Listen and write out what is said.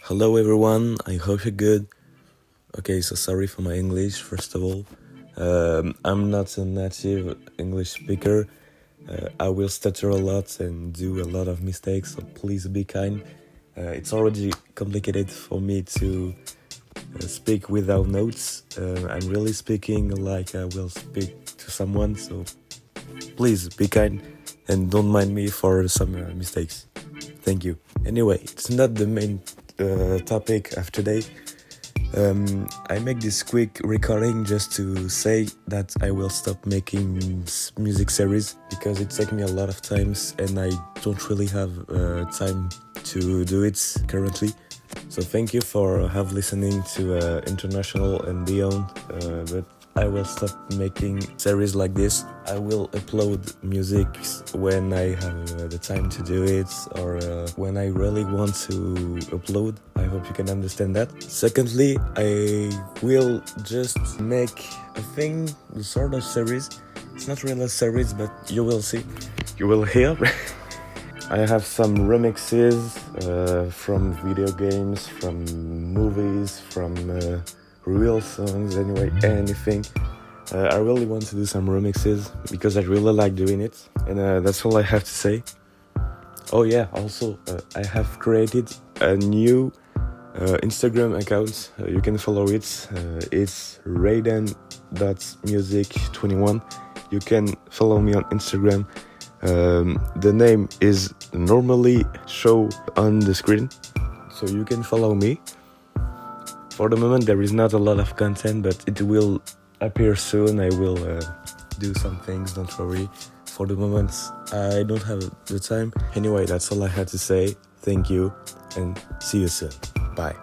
Hello everyone, I hope you're good. Okay, so sorry for my English, first of all. I'm not a native English speaker. I will stutter a lot and do a lot of mistakes, so please be kind. It's already complicated for me to speak without notes. I'm really speaking like I will speak to someone, so please be kind and don't mind me for some mistakes. Thank you. Anyway, it's not the main topic of today. I make this quick recording just to say that I will stop making music series because it takes me a lot of times and I don't really have time to do it currently. So thank you for have listening to international and beyond, but I will stop making series like this. I will upload music when I have the time to do it or when I really want to upload. I hope you can understand that. Secondly, I will just make a thing, sort of series. It's not really a series, but you will see. You will hear. I have some remixes from video games, from movies, from real songs, anyway, anything. I really want to do some remixes because I really like doing it, and that's all I have to say. Oh yeah, also I have created a new Instagram account. You can follow it. It's RaideNN.music21. You can follow me on Instagram. The name is normally show on the screen, so you can follow me. For the moment there is not a lot of content, but it will appear soon. I will do some things, don't worry. For the moment I don't have the time. Anyway, that's all I had to say. Thank you and see you soon. Bye.